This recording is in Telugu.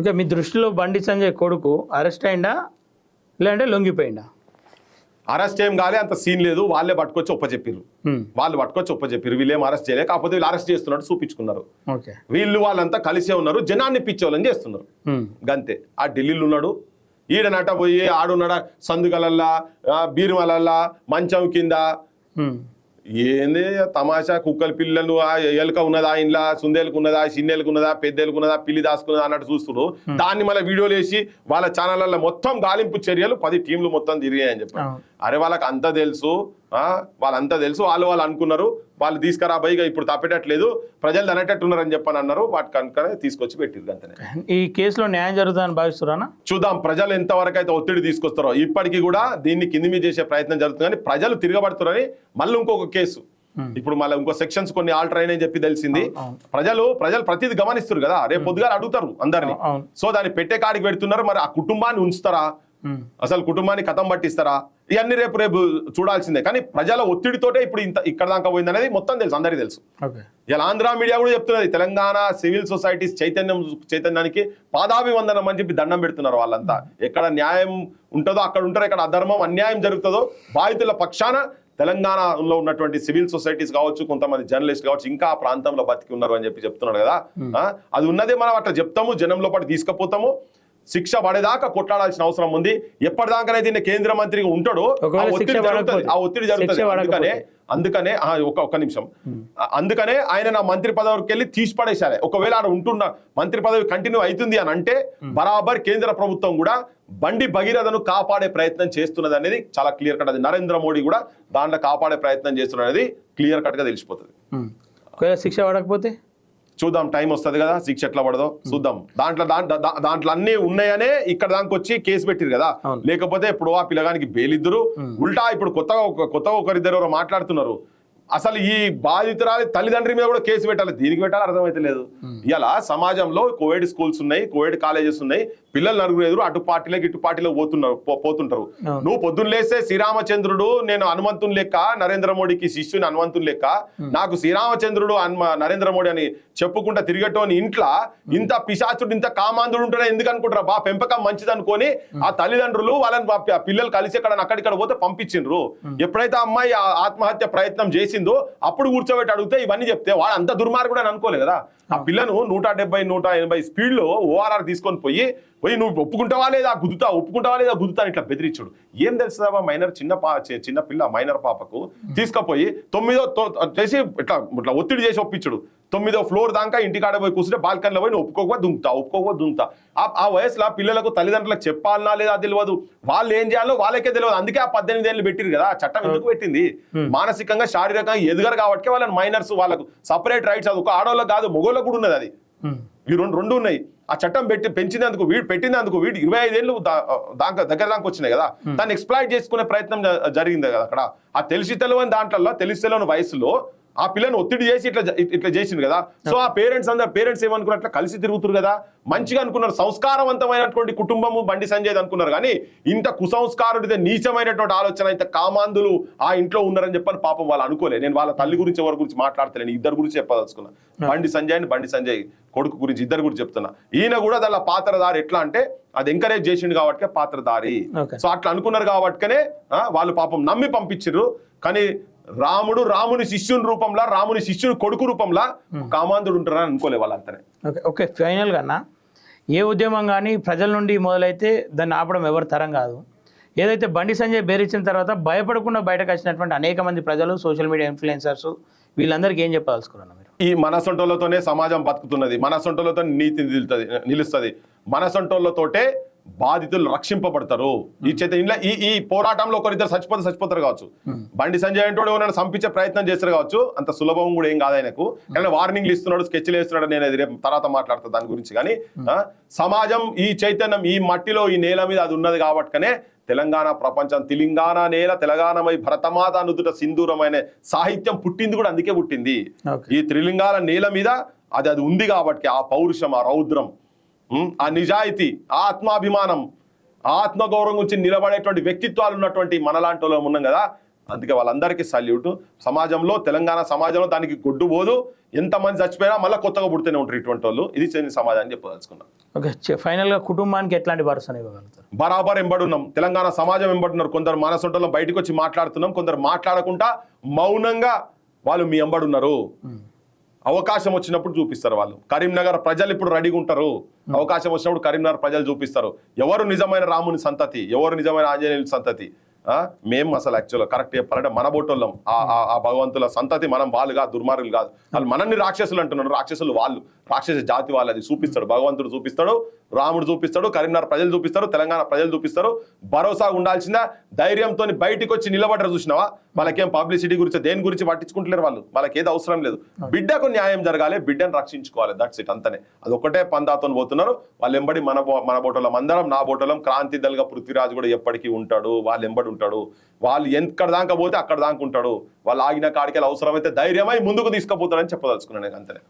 ఓకే, మీ దృష్టిలో బండి సంజయ్ కొడుకు అరెస్ట్ అయిందా లేదంటే లొంగిపోయిందా? అరెస్ట్ ఏం కాలే, అంత సీన్ లేదు. వాళ్ళే పట్టుకొచ్చి ఒప్పచెప్పారు. వాళ్ళు పట్టుకొచ్చి ఒప్పచెప్పారు. వీళ్ళేం అరెస్ట్ చేయలే, కాకపోతే వీళ్ళు అరెస్ట్ చేస్తున్నట్టు చూపించుకున్నారు. వీళ్ళు వాళ్ళంతా కలిసే ఉన్నారు, జనాన్ని పిచ్చోళ్ళని చేస్తున్నారు గంతే. ఆ ఢిల్లీలో ఉన్నాడు, ఈడనట పోయి ఆడున్నాడా సందుకలల్లా, బీరుమలల్లా, మంచం కింద. ఏంది తమాషా? కుక్కల పిల్లలు ఎలుక ఉన్నదా ఇంట్లో, సుందేలకు ఉన్నదా, చిన్నెలకు ఉన్నదా, పెద్దెలకు ఉన్నదా, పిల్లి దాసుకున్నదా అన్నట్టు చూస్తున్నారు. దాన్ని మళ్ళీ వీడియోలు వేసి వాళ్ళ ఛానళ్ళల్లో మొత్తం గాలింపు చర్యలు 10 టీంలు మొత్తం తిరిగాయని చెప్పారు. అరే వాళ్ళకి అంతా తెలుసు, వాళ్ళంతా తెలుసు. వాళ్ళు అనుకున్నారు వాళ్ళు తీసుకురా బైగా ఇప్పుడు తప్పేటట్లేదు, ప్రజలు అనేటట్టున్నారని చెప్పని అన్నారు. వాటి కనుకనే తీసుకొచ్చి పెట్టిరు అంతనే. ఈ కేసులో న్యాయం జరుగుతుందని భావిస్తున్నారా? చూద్దాం ప్రజలు ఎంతవరకు అయితే ఒత్తిడి తీసుకొస్తారో. ఇప్పటికీ కూడా దీన్ని కింది మీద చేసే ప్రయత్నం జరుగుతుంది, కానీ ప్రజలు తిరగబడుతున్నారని మళ్ళీ ఇంకొక కేసు, ఇప్పుడు మళ్ళీ ఇంకో సెక్షన్స్ కొన్ని ఆల్టర్ అయినాయని చెప్పి తెలిసింది. ప్రజలు ప్రతిది గమనిస్తారు కదా, రేపు పొద్దుగా అడుగుతారు అందరినీ. సో దాన్ని పెట్టే కాడికి పెడుతున్నారు. మరి ఆ కుటుంబాన్ని ఉంచుతారా, అసలు కుటుంబాన్ని కథం పట్టిస్తారా, ఇవన్నీ రేపు చూడాల్సిందే. కానీ ప్రజల ఒత్తిడితోటే ఇప్పుడు ఇక్కడ దాకా పోయింది అనేది మొత్తం తెలుసు, అందరికీ తెలుసు. ఇలా ఆంధ్ర మీడియా కూడా చెప్తున్నది, తెలంగాణ సివిల్ సొసైటీస్ చైతన్యానికి పాదాభివందనం అని చెప్పి దండం పెడుతున్నారు. వాళ్ళంతా ఎక్కడ న్యాయం ఉంటుందో అక్కడ ఉంటారు, ఎక్కడ అధర్మం అన్యాయం జరుగుతుందో బాధితుల పక్షాన తెలంగాణలో ఉన్నటువంటి సివిల్ సొసైటీస్ కావచ్చు, కొంతమంది జర్నలిస్ట్ కావచ్చు, ఇంకా ఆ ప్రాంతంలో బతికి ఉన్నారు అని చెప్పి చెప్తున్నాడు కదా. అది ఉన్నదే మనం అట్లా చెప్తాము, జనంలో పాటు తీసుకుపోతాము. శిక్ష పడేదాకా కొట్లాడాల్సిన అవసరం ఉంది. ఎప్పటిదాకానే దీన్ని కేంద్ర మంత్రిగా ఉంటాడో ఆ ఒత్తిడి జరుగుతుంది. అందుకనే ఒక్క నిమిషం, అందుకనే ఆయన నా మంత్రి పదవికి వెళ్ళి తీసి పడేశారు. ఒకవేళ ఆడ ఉంటున్న మంత్రి పదవి కంటిన్యూ అవుతుంది అని అంటే బరాబర్ కేంద్ర ప్రభుత్వం కూడా బండి భగీరథను కాపాడే ప్రయత్నం చేస్తున్నది అనేది చాలా క్లియర్ కట్. అది నరేంద్ర మోడీ కూడా దాంట్లో కాపాడే ప్రయత్నం చేస్తున్నది క్లియర్ కట్ గా తెలిసిపోతుంది. శిక్ష పడకపోతే చూద్దాం, టైం వస్తుంది కదా, శిక్ష ఎట్లా పడదో చూద్దాం. దాంట్లో అన్ని ఉన్నాయనే ఇక్కడ దానికి వచ్చి కేసు పెట్టిరు కదా, లేకపోతే ఇప్పుడు ఆ పిల్లగానికి బెయిలిద్దరు. ఉల్టా ఇప్పుడు కొత్తగా ఒకరిద్దరు మాట్లాడుతున్నారు. అసలు ఈ బాధితురాలి తల్లిదండ్రి మీద కూడా కేసు పెట్టాలి, దీనికి పెట్టాలి అర్థమైతే లేదు. ఇలా సమాజంలో కోవిడ్ స్కూల్స్ ఉన్నాయి, కోవిడ్ కాలేజెస్ ఉన్నాయి, పిల్లలు నలుగురు ఎదురు అటు పార్టీలోకి ఇటు పార్టీలో పోతుంటారు. నువ్వు పొద్దున్న లేస్తే శ్రీరామచంద్రుడు నేను హనుమంతుని లెక్క, నరేంద్ర మోడీకి శిష్యుని హనుమంతుని లెక్క, నాకు శ్రీరామచంద్రుడు నరేంద్ర మోడీ అని చెప్పుకుంటా తిరిగటోని ఇంట్లో ఇంత పిశాచుడు ఇంత కామాంధుడు ఉంటాడే ఎందుకు అనుకుంటారా? బా పెంపకం మంచిది అనుకొని ఆ తల్లిదండ్రులు వాళ్ళని పిల్లలు కలిసి అక్కడిక్కడ పోతే పంపించిండ్రు. ఎప్పుడైతే అమ్మాయి ఆత్మహత్య ప్రయత్నం చేసిందో అప్పుడు కూర్చోబెట్టి అడిగితే ఇవన్నీ చెప్తే వాడు అంత దుర్మార్గుడు అని అనుకోలేదు కదా. ఆ పిల్లను 170-180 స్పీడ్ లో ఓఆర్ఆర్ తీసుకొని పోయి నువ్వు ఒప్పుకుంటావా లేదా గుద్దుతా ఇట్లా బెదిరించుడు. ఏం తెలుస్తుందా మైనర్ చిన్న పిల్ల మైనర్ పాపకు తీసుకుపోయి 9వ చేసి ఇట్లా ఒత్తిడి చేసి ఒప్పించుడు. 9వ ఫ్లోర్ దాకా ఇంటికాడ పోయి కూర్చుంటే బాల్కనీలో పోయి ఒప్పుకోకపోతే దుంకుతా. ఆ వయసులో పిల్లలకు తల్లిదండ్రులకు చెప్పాలన్నా లేదా తెలియదు, వాళ్ళు ఏం చేయాలో వాళ్ళకే తెలియదు. అందుకే ఆ 18 ఏళ్ళు పెట్టిరు కదా, చట్టం ఎందుకు పెట్టింది? మానసికంగా శారీరకంగా ఎదుగరు కాబట్టి వాళ్ళని మైనర్స్, వాళ్ళకు సపరేట్ రైట్స్, అది ఒక ఆడవాళ్ళకి కాదు మొగోళ్ళకు కూడా ఉన్నది. అది ఈ రెండు ఉన్నాయి. ఆ చట్టం పెట్టినందుకు వీడు 25 ఏళ్ళు దగ్గర దాకా వచ్చినాయి కదా, దాన్ని ఎక్స్ప్లాయిట్ చేసుకునే ప్రయత్నం జరిగింది కదా అక్కడ. ఆ తెలియని దాంట్లో తెలియని వయసులో ఆ పిల్లని ఒత్తిడి చేసి ఇట్లా చేసింది కదా. సో ఆ పేరెంట్స్ ఏమనుకున్నట్లు కలిసి తిరుగుతారు కదా, మంచిగా అనుకున్నారు. సంస్కారవంతమైనటువంటి కుటుంబము బండి సంజయ్ అనుకున్నారు. కానీ ఇంత కుసంస్కారుడితే నీచమైనటువంటి ఆలోచన, ఇంత కామాంధులు ఆ ఇంట్లో ఉన్నారని చెప్పని పాపం వాళ్ళు అనుకోలే. నేను వాళ్ళ తల్లి గురించి ఎవరి గురించి మాట్లాడతలేను, ఇద్దరు గురించి చెప్పదలుచుకున్నా. బండి సంజయ్ కొడుకు గురించి ఇద్దరు గురించి చెప్తున్నా. ఈయన కూడా దాని పాత్రధారి. ఎట్లా అంటే అది ఎంకరేజ్ చేసిండు కాబట్టి పాత్రధారి. సో అట్లా అనుకున్నారు కాబట్టినే వాళ్ళు పాపం నమ్మి పంపించారు. కానీ రాముని శిష్యుని రూపంలో, రాముని శిష్యుని కొడుకు రూపంలో కామాంధుడు ఉంటారని అనుకోలే వాళ్ళంతనే. ఓకే, ఫైనల్ గా ఏ ఉద్యమం కానీ ప్రజల నుండి మొదలైతే దాన్ని ఆపడం ఎవరి తరం కాదు. ఏదైతే బండి సంజయ్ బెదిరించిన తర్వాత భయపడకుండా బయటకు వచ్చినటువంటి అనేక మంది ప్రజలు, సోషల్ మీడియా ఇన్ఫ్లుయెన్సర్స్, వీళ్ళందరికీ ఏం చెప్పదలుచుకున్నారు మీరు? ఈ మనసొంటోళ్లతోనే సమాజం బతుకుతున్నది, మనసొంటోళ్లతో నీతి నిలుస్తుంది, మనసొంటోళ్లతోటే బాధితులు రక్షింపబడతారు. ఈ పోరాటంలో ఒకరిద్దరు చచ్చిపోతారు కావచ్చు, బండి సంజయ్ అంటూ ఎవరైనా సంపించే ప్రయత్నం చేస్తారు కావచ్చు, అంత సులభం కూడా ఏం కాదు ఆయనకు. కానీ వార్నింగ్లు ఇస్తున్నాడు, స్కెచ్లు వేస్తున్నాడు, నేను అది రేపు తర్వాత మాట్లాడతాను దాని గురించి. కానీ సమాజం ఈ చైతన్యం ఈ మట్టిలో ఈ నేల మీద అది ఉన్నది కాబట్టినే తెలంగాణ ప్రపంచం, తెలంగాణ నేల తెలంగాణమై భరతమాత నుదుట సింధూరమైన సాహిత్యం పుట్టింది కూడా అందుకే పుట్టింది. ఈ త్రిలింగాల నేల మీద అది ఉంది కాబట్టి ఆ పౌరుషం, ఆ రౌద్రం, ఆ నిజాయితీ, ఆ ఆత్మాభిమానం, ఆత్మగౌరవం గురించి నిలబడేటువంటి వ్యక్తిత్వాలు ఉన్నటువంటి మనలాంటి వాళ్ళం ఉన్నాం కదా. అందుకే వాళ్ళందరికీ సల్యూట్. సమాజంలో తెలంగాణ సమాజంలో దానికి గొడ్డు పోదు, ఎంతమంది చచ్చిపోయినా మళ్ళీ కొత్తగా పుడుతూనే ఉంటారు ఇటువంటి వాళ్ళు. ఇది చెందిన సమాజాన్ని చెప్పదలుచుకున్నాం. ఓకే, ఫైనల్గా కుటుంబానికి ఎట్లాంటి భరోసా ఇవ్వగలుగుతారు? బరాబర్ ఎంబడున్నాం, తెలంగాణ సమాజం ఎంబడున్నారు. కొందరు మనసొంటలో బయటకు వచ్చి మాట్లాడుతున్నాం, కొందరు మాట్లాడకుండా మౌనంగా వాళ్ళు మీ ఎంబడున్నారు. అవకాశం వచ్చినప్పుడు చూపిస్తారు వాళ్ళు. కరీంనగర్ ప్రజలు ఇప్పుడు రెడీగా ఉంటారు. అవకాశం వచ్చినప్పుడు కరీంనగర్ ప్రజలు చూపిస్తారు ఎవరు నిజమైన రాముని సంతతి, ఎవరు నిజమైన ఆంజనేయుని సంతతి. మేము అసలు యాక్చువల్గా కరెక్ట్ చెప్పాలంటే మన బోటోళ్ళం, ఆ భగవంతుల సంతతి మనం. వాళ్ళు కాదు, దుర్మార్గులు కాదు. వాళ్ళు మనల్ని రాక్షసులు అంటున్నారు. రాక్షసులు వాళ్ళు, రాక్షస జాతి వాళ్ళు. అది చూపిస్తాడు భగవంతుడు, చూపిస్తాడు రాముడు, చూపిస్తాడు కరీంనగర్ ప్రజలు చూపిస్తారు, తెలంగాణ ప్రజలు చూపిస్తారు. భరోసా ఉండాల్సిందా, ధైర్యంతో బయటికి వచ్చి నిలబడ్డారు. చూసినావా, వాళ్ళకేం పబ్లిసిటీ గురించి దేని గురించి పట్టించుకుంటలేరు వాళ్ళు. వాళ్ళకి ఏది అవసరం లేదు. బిడ్డకు న్యాయం జరగాలి, బిడ్డను రక్షించుకోవాలి, దట్స్ ఇట్, అంతనే. అది ఒకటే పందాతో పోతున్నారు వాళ్ళు. ఎంబడి మన బోటోళ్ళం అందరం, నా బోటోళ్ళం. క్రాంతి దళగా పృథ్వీరాజ్ కూడా ఎప్పటికీ ఉంటాడు, వాళ్ళు ఎంబడి ఉంటాడు. వాళ్ళు ఎక్కడ దాకా పోతే అక్కడ దాకా ఉంటాడు. వాళ్ళు ఆగిన కాడికి అవసరమైతే ధైర్యమై ముందుకు తీసుకుపోతారని చెప్పదలుచుకున్నాను నేను, అంతనే.